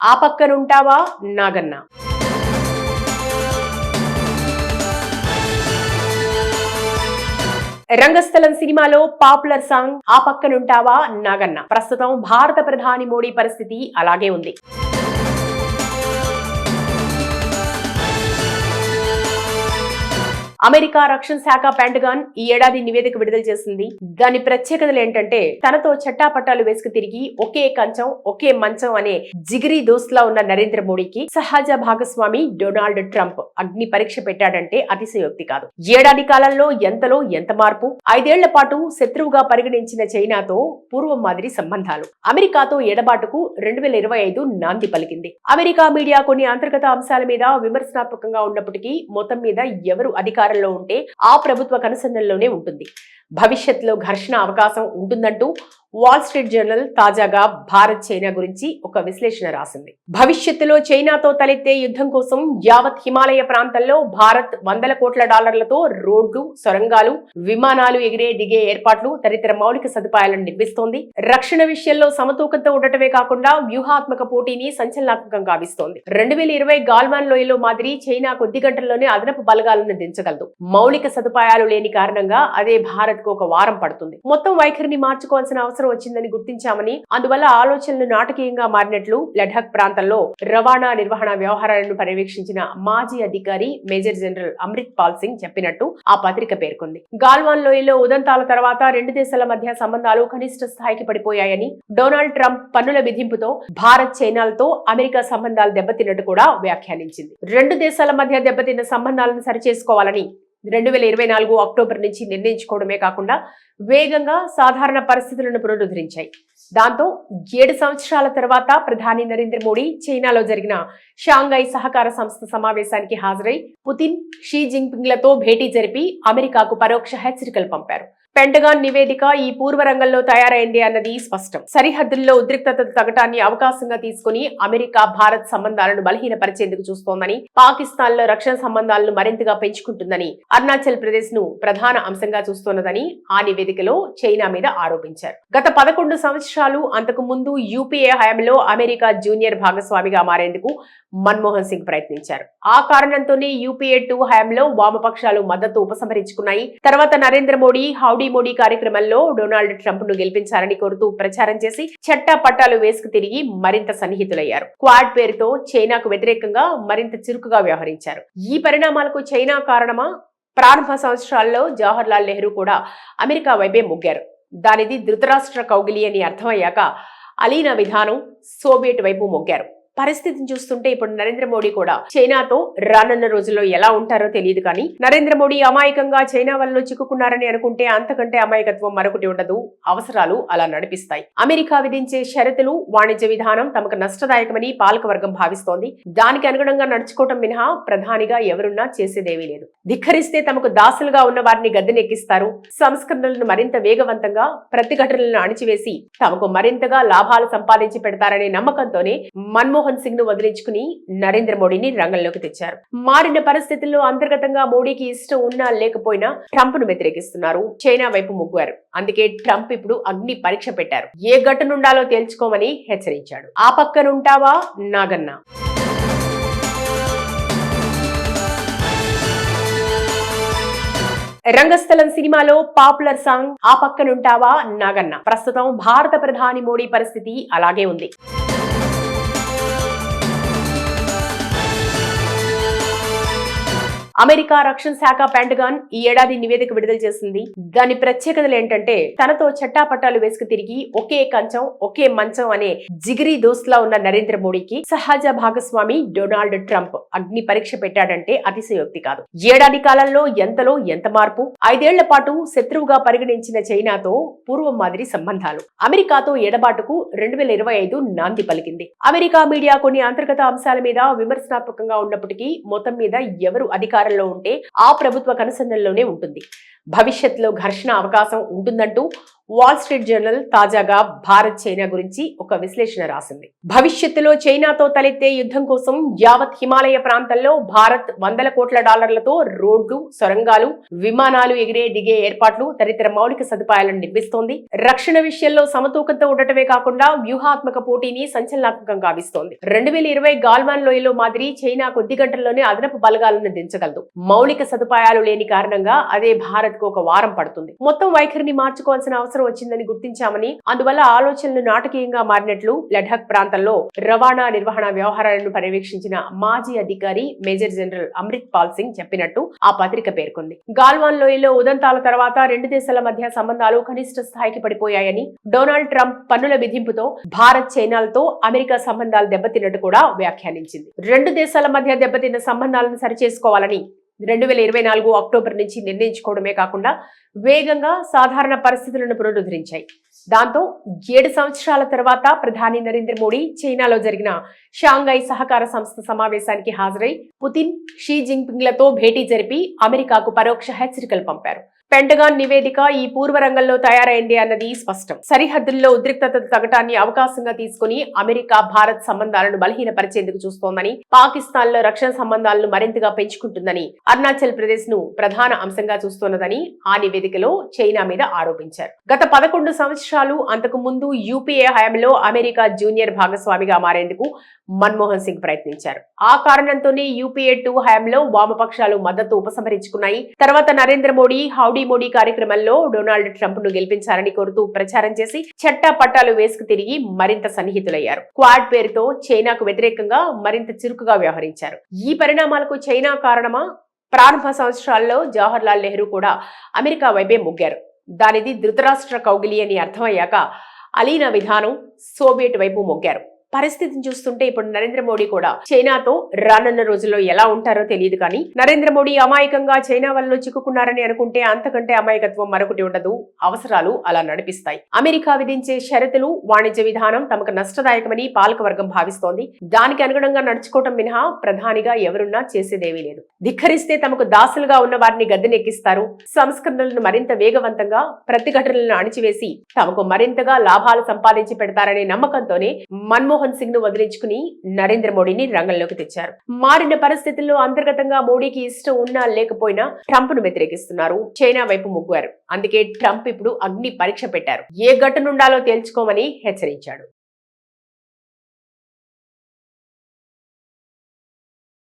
ఆ పక్కనుంటావా నాగన్న. రంగస్థలం సినిమాలో popular song ఆ పక్కనుంటావా నాగన్న. ప్రస్తుతం భారత ప్రధాని మోడీ పరిస్థితి అలాగే ఉంది. అమెరికా రక్షణ శాఖ పెంటగాన్ ఈ ఏడాది నివేదిక విడుదల చేసింది. దాని ప్రత్యేకతలు ఏంటంటే, తనతో చట్టాపట్టాలు వేసుకు తిరిగి ఒకే కంచం ఒకే మంచం అనే జిగిరి దోస్తులా ఉన్న నరేంద్ర మోడీకి సహజ భాగస్వామి డొనాల్డ్ ట్రంప్ అగ్ని పరీక్ష పెట్టాడంటే అతిశయోక్తి కాదు. ఏడాది కాలంలో ఎంతలో ఎంత మార్పు. 5 ఏళ్ల పాటు శత్రువుగా పరిగణించిన చైనాతో పూర్వం మాదిరి సంబంధాలు. అమెరికాతో ఎడబాటుకు 2025 నాంది పలికింది. అమెరికా మీడియా కొన్ని అంతర్గత అంశాల మీద విమర్శనాత్మకంగా ఉన్నప్పటికీ మొత్తం మీద ఎవరు అధికారంలో ఉంటే ఆ ప్రభుత్వ కనుసన్నల్లోనే ఉంటుంది. భవిష్యత్తులో ఘర్షణ అవకాశం ఉంటుందంటూ వాల్ స్ట్రీట్ జర్నల్ తాజాగా భారత్ చైనా గురించి ఒక విశ్లేషణ రాసింది. భవిష్యత్తులో చైనాతో తలెత్తే యుద్ధం కోసం యావత్ హిమాలయ ప్రాంతంలో భారత్ $100 కోట్ల రోడ్లు, సొరంగాలు, విమానాలు ఎగిరే దిగే ఏర్పాట్లు తదితర మౌలిక సదుపాయాలను నిర్మిస్తోంది. రక్షణ విషయంలో సమతూకంతో ఉండటమే కాకుండా వ్యూహాత్మక పోటీని సంచలనాత్మకంగా గావిస్తోంది. 2020 గాల్వాన్ లోయలో మాదిరి చైనా కొద్ది గంటల్లోనే అదనపు బలగాలను దించగలదు. మౌలిక సదుపాయాలు లేని కారణంగా అదే భారత్ కు ఒక వారం పడుతుంది. మొత్తం వైఖరిని మార్చుకోవాల్సిన అవసరం వచ్చిందని గుర్తించామని, అందువల్ల ఆలోచనలు నాటకీయంగా మారినట్లు లడాక్ ప్రాంతంలో రవాణా నిర్వహణ వ్యవహారాలను పర్యవేక్షించిన మాజీ అధికారి మేజర్ జనరల్ అమృత్ పాల్ సింగ్ చెప్పినట్టు ఆ పత్రిక పేర్కొంది. గాల్వాన్ లోయలో ఉదంతాల తర్వాత 2 దేశాల మధ్య సంబంధాలు కనిష్ట స్థాయికి పడిపోయాయని, డొనాల్డ్ ట్రంప్ పన్నుల విధింపుతో భారత్ చైనాలతో అమెరికా సంబంధాలు దెబ్బతిన్నట్టు కూడా వ్యాఖ్యానించింది. 2 దేశాల మధ్య దెబ్బతిన్న సంబంధాలను సరిచేసుకోవాలని 2024 అక్టోబర్ నుంచి నిర్ణయించుకోవడమే కాకుండా వేగంగా సాధారణ పరిస్థితులను పునరుద్ధరించాయి. దాంతో 7 సంవత్సరాల తర్వాత ప్రధాని నరేంద్ర మోడీ చైనాలో జరిగిన షాంఘై సహకార సంస్థ సమావేశానికి హాజరై పుతిన్, షీ జిన్పింగ్లతో భేటీ జరిపి అమెరికాకు పరోక్ష హెచ్చరికలు పంపారు. పెంటగాన్ నివేదిక ఈ పూర్వరంగంలో తయారైంది అన్నది స్పష్టం. సరిహద్దుల్లో ఉద్రిక్తత తగ్గటాన్ని అవకాశంగా తీసుకుని అమెరికా భారత్ సంబంధాలను బలహీనపరిచేందుకు చూస్తోందని, పాకిస్తాన్ లో రక్షణ సంబంధాలను మరింతగా పెంచుకుంటుందని, అరుణాచల్ ప్రదేశ్ ను ప్రధాన అంశంగా చూస్తోన్నదని ఆ నివేదికలో చైనా మీద ఆరోపించారు. గత 11 సంవత్సరాలు అంతకు ముందు యూపీఏ హయాంలో అమెరికా జూనియర్ భాగస్వామిగా మారేందుకు మన్మోహన్ సింగ్ ప్రయత్నించారు. ఆ కారణంతోనే యూపీఏ 2 హయాంలో వామపక్షాలు మద్దతు ఉపసంహరించుకున్నాయి. తర్వాత నరేంద్ర మోడీ హౌడీ మోడీ కార్యక్రమంలో డొనాల్డ్ ట్రంప్ ను గెలిపించాలని కోరుతూ ప్రచారం చేసి చట్టా పట్టాలు వేసుకు తిరిగి మరింత సన్నిహితులయ్యారు. క్వాడ్ పేరుతో చైనాకు వ్యతిరేకంగా మరింత చురుకుగా వ్యవహరించారు. ఈ పరిణామాలకు చైనా కారణమా? ప్రారంభ సంవత్సరాల్లో జవహర్ లాల్ నెహ్రూ కూడా అమెరికా వైపే మొగ్గారు. దానిది ధృతరాష్ట్ర కౌగిలి అని అర్థమయ్యాక అలీనా విధానం సోవియట్ వైపు మొగ్గారు. పరిస్థితిని చూస్తుంటే ఇప్పుడు నరేంద్ర మోడీ కూడా చైనాతో రానున్న రోజుల్లో ఎలా ఉంటారో తెలియదు. కానీ నరేంద్ర మోడీ అమాయకంగా చైనా వల్ల చిక్కుకున్నారని అనుకుంటే అంతకంటే అమాయకత్వం మరొకటి ఉండదు. అవసరాలు అలా నడిపిస్తాయి. అమెరికా విధించే షరతులు, వాణిజ్య విధానం తమకు నష్టదాయకమని పాలకవర్గం భావిస్తోంది. దానికి అనుగుణంగా నడుచుకోవటం మినహా ప్రధానిగా ఎవరున్నా చేసేదేమీ లేదు. ధిక్కరిస్తే తమకు దాసులుగా ఉన్న వారిని గద్దెనెక్కిస్తారు. సంస్కరణలను మరింత వేగవంతంగా, ప్రతిఘటనలను అణిచివేసి తమకు మరింతగా లాభాలు సంపాదించి పెడతారనే నమ్మకంతోనే మన్మోహన్ సింగ్ ను వదిలించుకుని నరేంద్ర మోడీని రంగంలోకి తెచ్చారు. మారిన పరిస్థితుల్లో అంతర్గతంగా మోడీకి ఇష్టం ఉన్నా లేకపోయినా ట్రంప్ ను వ్యతిరేకిస్తున్నారు. చైనా వైపు మొగ్గారు. అందుకే ట్రంప్ ఇప్పుడు అగ్ని పరీక్ష పెట్టారు. ఏ గట్టునుండాలో తేల్చుకోమని హెచ్చరించాడు. ఆ పక్కనుంటావా నాగన్న. రంగస్థలం సినిమాలో పాపులర్ సాంగ్ ఆ పక్కనుంటావా నాగన్న. ప్రస్తుతం భారత ప్రధాని మోడీ పరిస్థితి అలాగే ఉంది. అమెరికా రక్షణ శాఖ పెంటగాన్ ఈ ఏడాది నివేదిక విడుదల చేసింది. దాని ప్రత్యేకతలు ఏంటంటే, తనతో చట్టాపట్టాలు వేసుకు తిరిగి ఒకే కంచం ఒకే మంచం అనే జిగిరి దోస్తులా ఉన్న నరేంద్ర మోడీకి సహజ భాగస్వామి డొనాల్డ్ ట్రంప్ అగ్ని పరీక్ష పెట్టాడంటే అతిశయోక్తి కాదు. ఏడాది కాలంలో ఎంతలో ఎంత మార్పు. 5 ఏళ్ల పాటు శత్రువుగా పరిగణించిన చైనాతో పూర్వం మాదిరి సంబంధాలు. అమెరికాతో ఎడబాటుకు 2025 నాంది పలికింది. అమెరికా మీడియా కొన్ని అంతర్గత అంశాల మీద విమర్శనాత్మకంగా ఉన్నప్పటికీ మొత్తం మీద ఎవరు అధికారంలో ఉంటే ఆ ప్రభుత్వ కనుసన్నల్లోనే ఉంటుంది. భవిష్యత్తులో ఘర్షణ అవకాశం ఉంటుందంటూ వాల్ స్ట్రీట్ జర్నల్ తాజాగా భారత్ చైనా గురించి ఒక విశ్లేషణ రాసింది. భవిష్యత్తులో చైనాతో తలెత్తే యుద్ధం కోసం యావత్ హిమాలయ ప్రాంతంలో భారత్ $100 కోట్ల రోడ్లు, సొరంగాలు, విమానాలు ఎగిరే దిగే ఏర్పాట్లు, తదితర మౌలిక సదుపాయాలను నిర్మిస్తోంది. రక్షణ విషయంలో సమతూకంతో ఉండటమే కాకుండా వ్యూహాత్మక పోటీని సంచలనాత్మకంగా గావిస్తోంది. 2020 గాల్వాన్ లోయలో మాదిరి చైనా కొద్ది గంటల్లోనే అదనపు బలగాలను దించగలదు. మౌలిక సదుపాయాలు లేని కారణంగా అదే భారత్ కు ఒక వారం పడుతుంది. మొత్తం వైఖరిని మార్చుకోవాల్సిన అవసరం వచ్చిందని గుర్తించామని, అందువల్ల ఆలోచనలు నాటకీయంగా మారినట్లు లడాక్ ప్రాంతంలో రవాణా నిర్వహణ వ్యవహారాలను పర్యవేక్షించిన మాజీ అధికారి మేజర్ జనరల్ అమృత్ పాల్ సింగ్ చెప్పినట్టు ఆ పత్రిక పేర్కొంది. గాల్వాన్ లోయలో ఉదంతాల తర్వాత రెండు దేశాల మధ్య సంబంధాలు కనిష్ట స్థాయికి పడిపోయాయని, డొనాల్డ్ ట్రంప్ పన్నుల విధింపుతో భారత్ చైనాలతో అమెరికా సంబంధాలు దెబ్బతిన్నట్టు కూడా వ్యాఖ్యానించింది. రెండు దేశాల మధ్య దెబ్బతిన్న సంబంధాలను సరిచేసుకోవాలని 2024 అక్టోబర్ నుంచి నిర్ణయించుకోవడమే కాకుండా వేగంగా సాధారణ పరిస్థితులను పునరుద్ధరించాయి. దాంతో 7 సంవత్సరాల తర్వాత ప్రధాని నరేంద్ర మోడీ చైనాలో జరిగిన షాంఘై సహకార సంస్థ సమావేశానికి హాజరై పుతిన్, షీ జిన్పింగ్లతో భేటీ జరిపి అమెరికాకు పరోక్ష హెచ్చరికలు పంపారు. పెంటగాన్ నివేదిక ఈ పూర్వ రంగంలో తయారైంది అన్నది స్పష్టం. సరిహద్దుల్లో ఉద్రిక్తత తగ్గటాన్ని అవకాశంగా తీసుకుని అమెరికా భారత్ సంబంధాలను బలహీనపరిచేందుకు చూస్తోందని, పాకిస్తాన్ లో రక్షణ సంబంధాలను మరింతగా పెంచుకుంటుందని, అరుణాచల్ ప్రదేశ్ ను ప్రధాన అంశంగా చూస్తున్నదని ఆ నివేదికలో చైనా మీద ఆరోపించారు. గత 11 సంవత్సరాలు అంతకు ముందు యూపీఏ హయాంలో అమెరికా జూనియర్ భాగస్వామిగా మారేందుకు మన్మోహన్ సింగ్ ప్రయత్నించారు. ఆ కారణంతోనే యూపీఏ 2 హయాంలో వామపక్షాలు మద్దతు ఉపసంహరించుకున్నాయి. తర్వాత నరేంద్ర మోడీ హౌడీ మోడీ కార్యక్రమంలో డొనాల్డ్ ట్రంప్ ను గెలిపించాలని కోరుతూ ప్రచారం చేసి చట్టా పట్టాలు వేసుకు తిరిగి మరింత సన్నిహితులయ్యారు. క్వాడ్ పేరుతో చైనాకు వ్యతిరేకంగా మరింత చురుకుగా వ్యవహరించారు. ఈ పరిణామాలకు చైనా కారణమా? ప్రారంభ సంవత్సరాల్లో జవహర్ లాల్ నెహ్రూ కూడా అమెరికా వైపే మొగ్గారు. దానిది ధృతరాష్ట్ర కౌగిలి అని అర్థమయ్యాక అలీన విధానం సోవియట్ వైపు మొగ్గారు. పరిస్థితిని చూస్తుంటే ఇప్పుడు నరేంద్ర మోడీ కూడా చైనాతో రానున్న రోజుల్లో ఎలా ఉంటారో తెలియదు. కానీ నరేంద్ర మోడీ అమాయకంగా చైనా వల్ల చిక్కుకున్నారని అనుకుంటే అంతకంటే అమాయకత్వం మరొకటి ఉండదు. అవసరాలు అలా నడిపిస్తాయి. అమెరికా విధించే షరతులు, వాణిజ్య విధానం తమకు నష్టదాయకమని పాలకవర్గం భావిస్తోంది. దానికి అనుగుణంగా నడుచుకోవటం మినహా ప్రధానిగా ఎవరున్నా చేసేదేమీ లేదు. ధిక్కరిస్తే తమకు దాసులుగా ఉన్న వారిని గద్దెనెక్కిస్తారు. సంస్కరణలను మరింత వేగవంతంగా, ప్రతిఘటనలను అణిచివేసి తమకు మరింతగా లాభాలు సంపాదించి పెడతారనే నమ్మకంతోనే మన్మోహన్ సింగ్ ను వదిలించుకుని నరేంద్ర మోడీని రంగంలోకి తెచ్చారు. మారిన పరిస్థితుల్లో అంతర్గతంగా మోడీకి ఇష్టం ఉన్నా లేకపోయినా ట్రంప్ ను వ్యతిరేకిస్తున్నారు. చైనా వైపు మొగ్గారు. అందుకే ట్రంప్ ఇప్పుడు అగ్ని పరీక్ష పెట్టారు. ఏ ఘటనుండాలో తేల్చుకోమని హెచ్చరించాడు.